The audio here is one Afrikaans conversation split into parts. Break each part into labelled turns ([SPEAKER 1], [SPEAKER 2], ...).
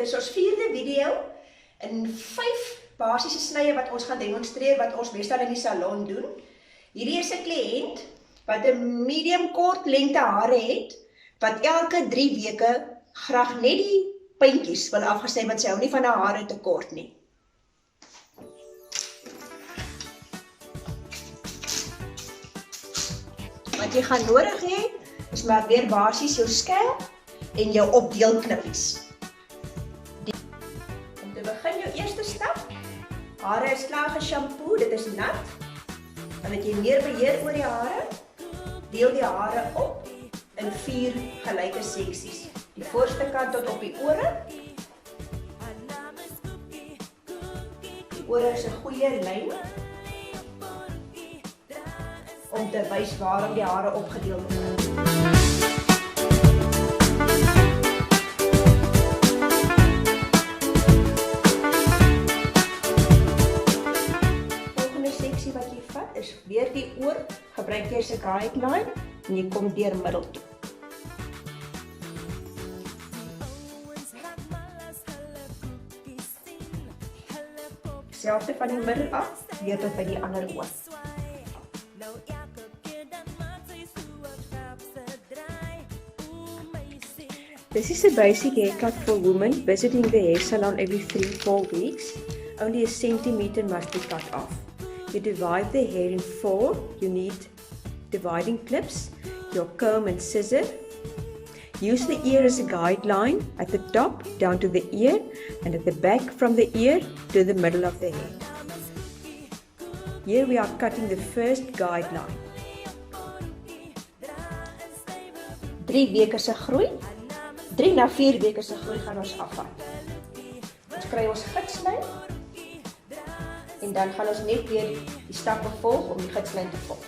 [SPEAKER 1] Dis ons 4de video in 5 basiese snye wat ons gaan demonstreer wat ons meestal in die salon doen. Hierdie is 'n kliënt wat 'n medium kort lengte hare het wat elke 3 weke graag net die puntjies wil afgesny want sy hou nie van haar hare te kort nie. Wat jy gaan nodig hê is maar weer basies jou skerp en jou opdeelknippies. Om te begin jou eerste stap, hare is klaar geshampoo, dit is nat. Dan het jy meer beheer oor die hare. Deel die hare op in 4 gelyke seksies. Die voorste kant tot op die ore. Die ore is 'n goeie lyn om te wys waarom die hare opgedeel word. Volgende seksie wat jy vat is weer die oor. Gebruik jy 'n guideline en jy kom deur middel toe. Selfde van die middel af, weer tot by die ander oor. This is a basic haircut for women visiting the hair salon every 3-4 weeks. Only a centimeter must be cut off. You divide the hair in 4. You need dividing clips, your comb and scissor. Use the ear as a guideline at the top down to the ear and at the back from the ear to the middle of the head. Here we are cutting the first guideline. 3 weke se groei. 3 na 4 weke se groei gaan ons afvat. Ons kry ons gidslyn en dan gaan ons net weer die stappe volg om die gidslyn te volg.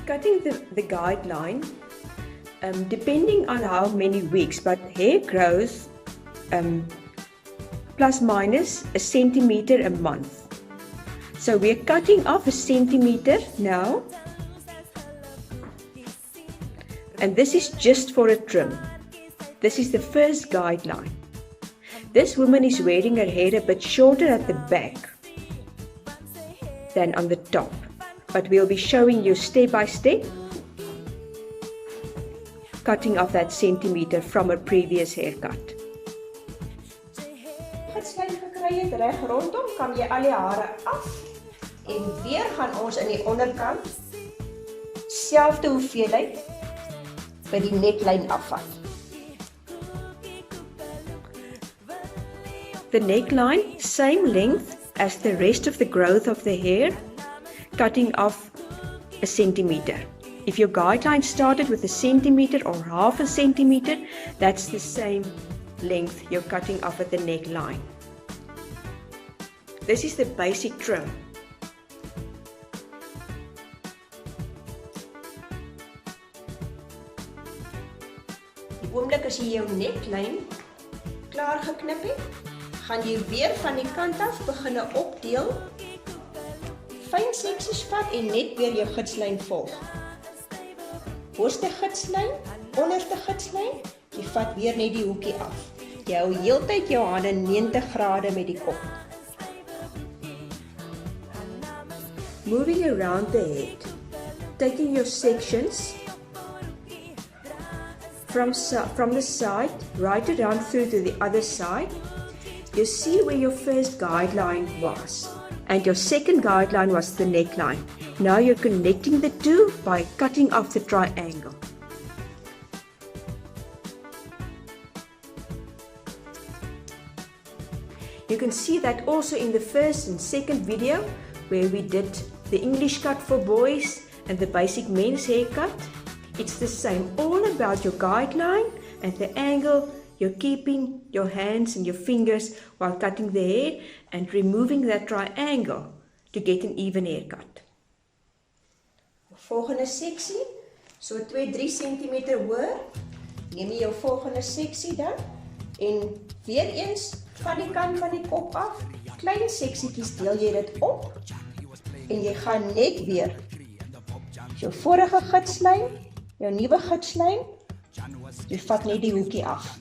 [SPEAKER 1] Cutting the guideline, depending on how many weeks, but hair grows plus minus a centimeter a month. So we're cutting off a centimeter now. And this is just for a trim. This is the first guideline. This woman is wearing her hair a bit shorter at the back than on the top. But we'll be showing you step by step cutting off that centimeter from a previous haircut. Gidslyn gekry het reg rondom, kam jy al die hare af en weer gaan ons in die onderkant selfde hoeveelheid by die neckline afvat. The neckline, same length as the rest of the growth of the hair, cutting off a centimeter. If your guideline started with a centimeter or half a centimeter, that's the same length you're cutting off at the neckline. This is the basic trim. Die oomblik as jy jou neckline klaar geknip het, gaan jy weer van die kant af begin opdeel, fyn seksies vat en net weer jou gidslyn volg. Boorste gidslyn, onderste gidslyn, jy vat weer net die hoekie af. Jy hou heeltyd jou hande 90 grade met die kop. Moving around the head, taking your sections from the side, right around through to the other side. You see where your first guideline was. And your second guideline was the neckline. Now you're connecting the two by cutting off the triangle. You can see that also in the first and second video where we did the English cut for boys and the basic men's haircut. It's the same, all about your guideline and the angle. You're keeping your hands and your fingers while cutting the hair and removing that triangle to get an even haircut. Volgende seksie, so 2-3 cm hoër. Neem jy jou volgende seksie dan en weer eens van die kant van die kop af, klein seksietjies deel jy dit op en jy gaan net weer jou vorige gidslyn, jou nuwe gidslyn Jy vat net die hoekie af.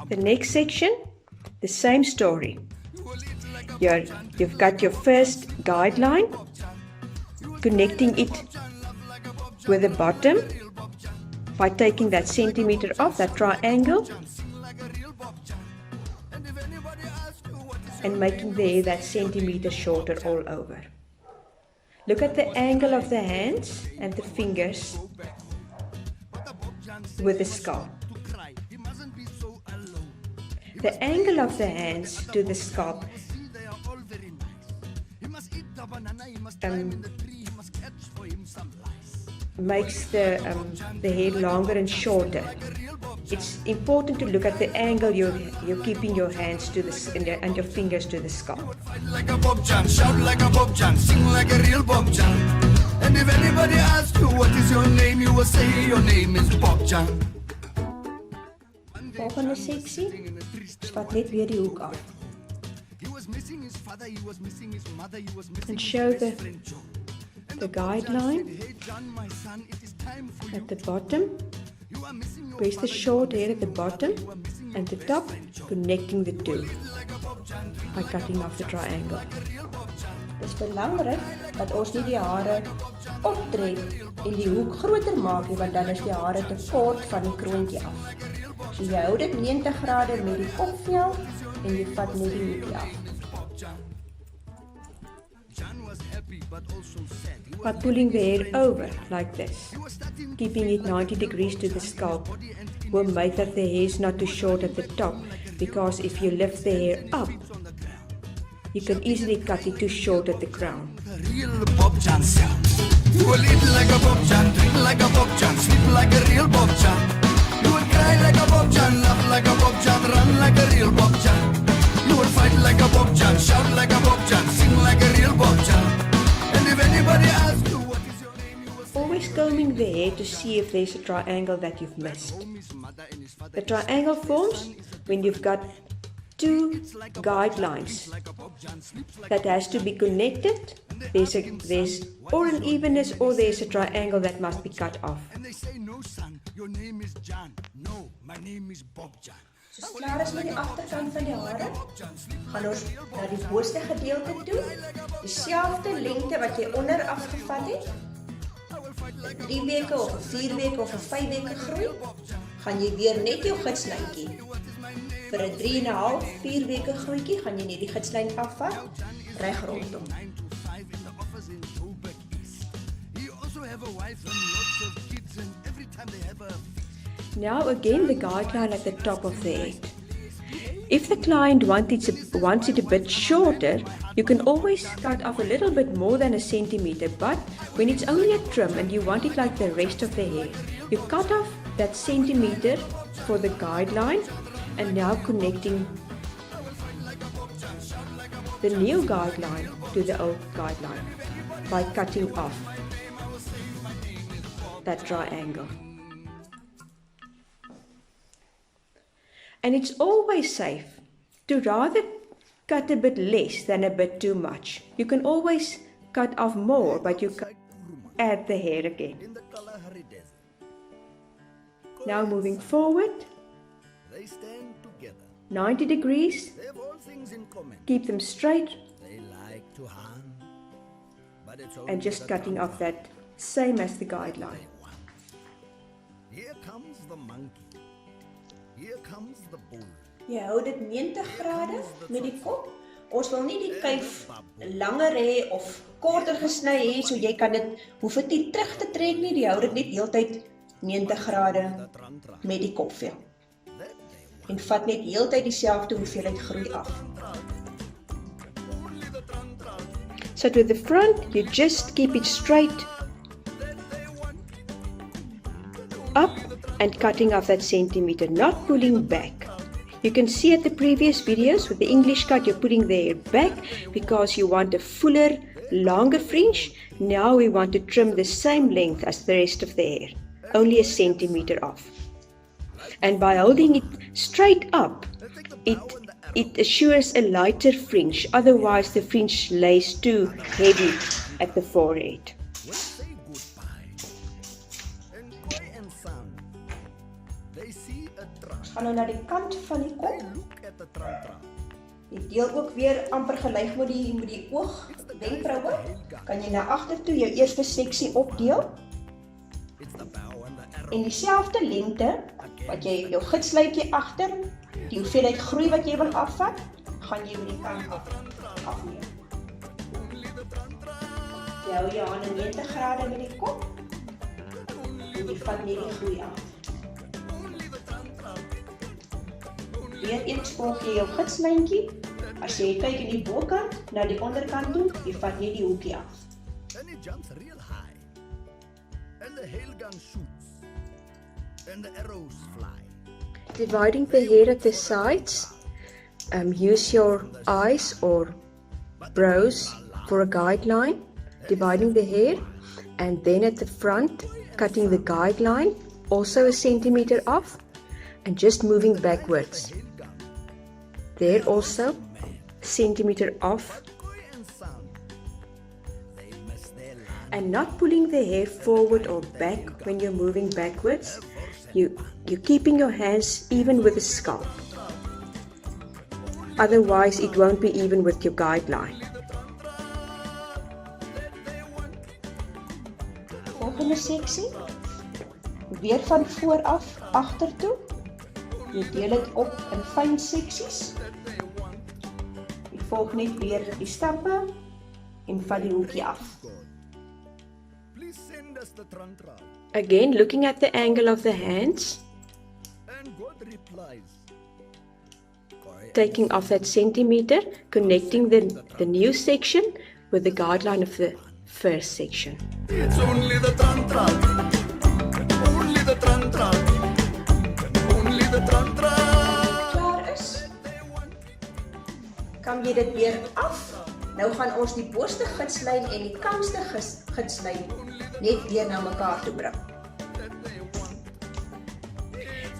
[SPEAKER 1] The next section, the same story. You've got your first guideline, connecting it with the bottom by taking that centimeter off, that triangle, and making the hair that centimeter shorter all over. Look at the angle of the hands and the fingers with the scalp. The angle of the hands to the scalp makes the hair longer and shorter. It's important to look at the angle you're keeping your hands to and your fingers to the scalp.
[SPEAKER 2] Fight like a Bob Jan, shout like a Bob Jan, sing like a real Bob Jan. And if anybody asks you what is your name, you will say your name is Bob Jan.
[SPEAKER 1] Volgende seksie, vat net weer die hoek af. And show the guideline at the bottom. Place the short hair at the bottom and the top, connecting the two by cutting off the triangle. Dit is belangrik dat ons nie die hare optrek en die hoek groter maak nie, want dan is die hare te kort van die kroontjie af. So jy hou dit 90 grade met die kopvel en jy vat net die hoekie af. By pulling the hair over like this, keeping it 90 degrees to the scalp, will make that the hair is not too short at the top, because if you lift the hair up, you can easily cut it too short at the crown.
[SPEAKER 2] Real Bob Jan sound. You will eat like a Bob Jan, drink like a Bob Jan, sleep like a real Bob Jan. You will cry like a Bob Jan, laugh like a Bob Jan, run like a real Bob Jan. You will fight like a Bob Jan, shout like a Bob Jan, sing like a real Bob Jan. And if anybody asks you what is your name, you will say
[SPEAKER 1] Always combing the hair to see if there's a triangle that you've missed. The triangle forms when you've got two guidelines that has to be connected. There's or an evenness or there's a triangle that must be cut off.
[SPEAKER 2] And they say, no son, your name is Jan. No, my name is Bob Jan.
[SPEAKER 1] Soos klaar is met die agterkant van die hare, gaan ons na die boonste gedeelte toe, dieselfde lengte wat jy onder afgevat het, 3 weke of 4 weke of 5 weke groei, gaan jy weer net jou gidslijntjie. Vir 'n 3,5, 4 weke groeitjie, gaan jy net die gidslyn afvat, reg rondom. Now again the guideline at the top of the head. If the client wants it a bit shorter, you can always cut off a little bit more than a centimeter, but when it's only a trim and you want it like the rest of the hair, you cut off that centimeter for the guideline and now connecting the new guideline to the old guideline by cutting off that triangle. And it's always safe to rather cut a bit less than a bit too much. You can always cut off more, but you can add the hair again. Now moving forward,
[SPEAKER 2] They stand together.
[SPEAKER 1] 90 degrees,
[SPEAKER 2] They have all things in common.
[SPEAKER 1] keep them straight
[SPEAKER 2] They like to hunt, but it's only
[SPEAKER 1] and just
[SPEAKER 2] the
[SPEAKER 1] cutting
[SPEAKER 2] trunk
[SPEAKER 1] off that same as the guideline.
[SPEAKER 2] they want. Here comes the monkey. Here comes the bull.
[SPEAKER 1] Jy hou dit 90 grade met die kop. Ons wil nie die kuif langer hê of korter gesny hê, so jy kan dit hoef dit nie terug te trek nie. Jy hou dit net heeltyd 90 grade met die kopvel. En vat net heeltyd dieselfde hoeveelheid groei af. So to the front, you just keep it straight up and cutting off that centimeter, not pulling back. You can see at the previous videos with the English cut, you're putting the hair back because you want a fuller, longer fringe. Now we want to trim the same length as the rest of the hair, only a centimeter off. And by holding it straight up, it assures a lighter fringe. Otherwise the fringe lays too heavy at the forehead.
[SPEAKER 2] We'll say goodbye. And Koi and San, they see a trunk.
[SPEAKER 1] Gaan nou na die kant van die kop.
[SPEAKER 2] Look at the trunk.
[SPEAKER 1] Die deel ook weer amper gelyk met die oog, wenkbroue. Kan jy na agtertoe jou eerste seksie opdeel.
[SPEAKER 2] It's the bow and the arrow.
[SPEAKER 1] En dieselfde lengte wat jy jou gidslyntjie agter, die hoeveelheid groei wat jy wil afvat, gaan jy met die kant afneem. Jy hou jou hande 90 grade met die kop en jy vat net die groei af. Weer eens volg jy jou gidslyntjie. As jy kyk in die bokant na die onderkant toe, jy vat net die hoekie af.
[SPEAKER 2] And it jumps real high. And the hail gun shoots. And the arrows fly.
[SPEAKER 1] Dividing the hair at the sides, use your eyes or brows for a guideline, dividing the hair, and then at the front, cutting the guideline, also a centimeter off, and just moving backwards. There also, centimeter off, and not pulling the hair forward or back when you're moving backwards. You're keeping your hands even with the scalp. Otherwise, it won't be even with your guideline. Volgende seksie. Weer van vooraf agtertoe. Jy deel dit op in fyn seksies. Jy volg net weer die stappe en vat die hoekie af.
[SPEAKER 2] Please send us the trantra.
[SPEAKER 1] Again, looking at the angle of the hands,
[SPEAKER 2] And God replies.
[SPEAKER 1] taking off that centimeter, connecting the new section with the guideline of the first section.
[SPEAKER 2] It's only the trantra. Only the trantra. Only the trantra.
[SPEAKER 1] Klaar is, kam jy dit weer af. Nou gaan ons die boonste gidslyn en die kantste gidslyn net weer na mekaar toe bring.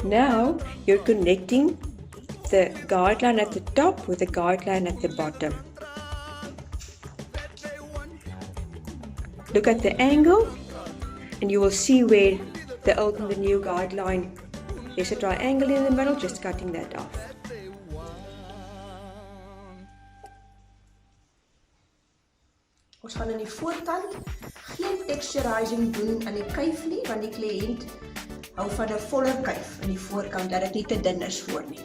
[SPEAKER 1] Now you're connecting the guideline at the top with the guideline at the bottom. Look at the angle and you will see where the old and the new guideline, there's a triangle in the middle, just cutting that off. Ons gaan aan die voorkant geen texturizing doen aan die kuif nie, want die kliënt hou van 'n voller kuif aan die voorkant, dat dit nie te dun is voor nie.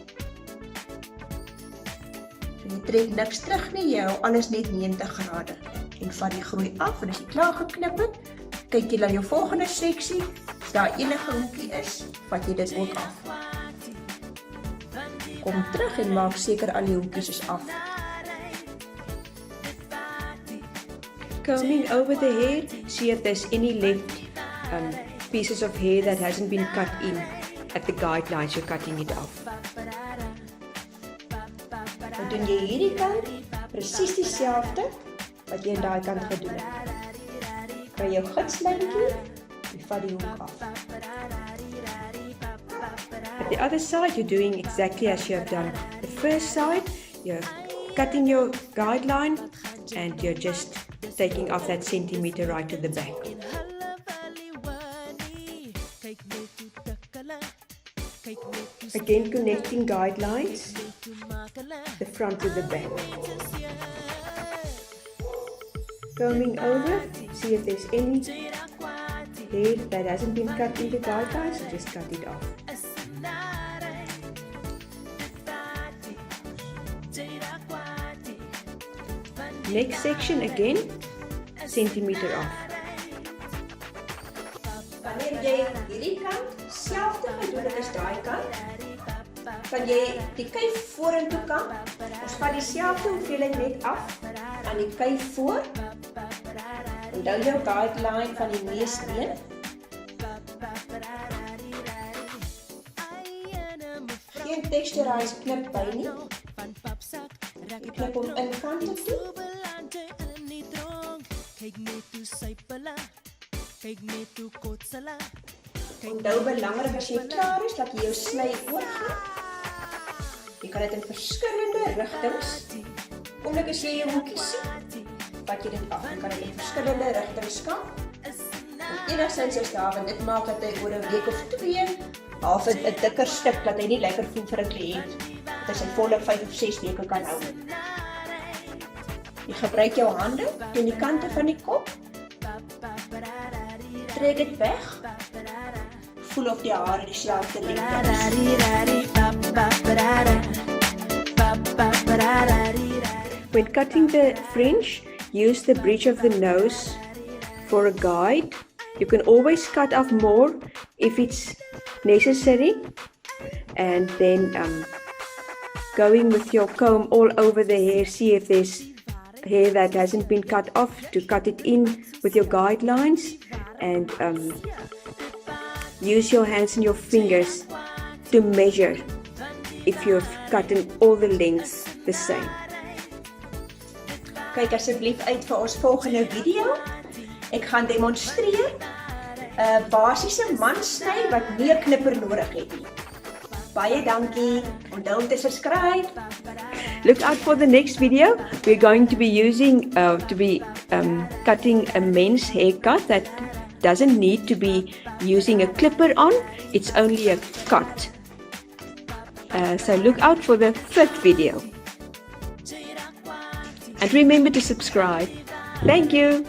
[SPEAKER 1] So jy trek niks terug nie, jy hou alles net 90 grade en vat die groei af en as jy klaar geknip het, kyk jy na jou volgende seksie, as daar enige hoekie is, vat jy dit ook af. Kom terug en maak seker al die hoekies is af. Combing over the hair, see if there's any left pieces of hair that hasn't been cut in at the guidelines, you're cutting it off. Dan doen jy hierdie kant presies dieselfde wat jy aan daai kant gedoen het. Kry jou gidslyntjie, jy vat die hoek af. At the other side, you're doing exactly as you have done the first side. You're cutting your guideline and you're just taking off that centimeter right to the back. Again, connecting guidelines, the front to the back. Combing over, see if there's any hair that hasn't been cut in the guidelines, so just cut it off. Next section again, centimeter off. Wanneer jy hierdie kant selfde gedoen het as daai kant, kan jy die kuif vorentoe kam. Ons vat dieselfde hoeveelheid net af aan die kuif voor. Onthou jou guideline van die neusbeen. Geen texturized knip by nie. Jy knip hom in kante toe. Onthou belangrik as jy klaar is, dat jy jou sny oorgaan. Jy kan dit in verskillende rigtings. Omdat as jy jou hoekie sien, vat jy dit af. Jy kan dit in verskillende rigtings kap. En enigstens is daar, want dit maak dat hy oor 'n week of 2 half 'n dikker stuk dat hy nie lekker voel vir 'n kliënt dat hy sy volle 5 of 6 weke kan hou. Jy gebruik jou hande teen die kante van die kop. Trek dit weg. Voel of die hare dieselfde lengte is. When cutting the fringe, use the bridge of the nose for a guide. You can always cut off more if it's necessary, and then going with your comb all over the hair, see if there's hair that hasn't been cut off, to cut it in with your guidelines, and use your hands and your fingers to measure if you've cut in all the lengths the same. Kyk asseblief uit vir ons volgende video. Ek gaan demonstreer 'n basiese mansny wat nie 'n knipper nodig het nie. Baie dankie. Onthou om te subscribe. Look out for the next video. We're going to be using cutting a men's haircut that doesn't need to be using a clipper on. It's only a cut. So look out for the 5th video. And remember to subscribe. Thank you.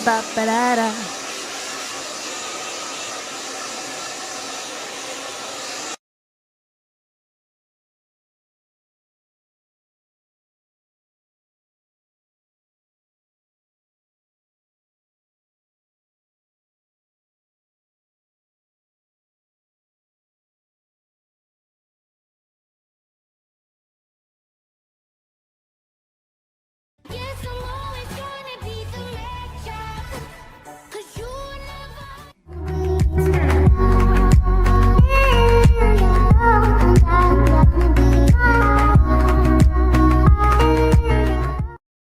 [SPEAKER 3] Ba-ba-da-da.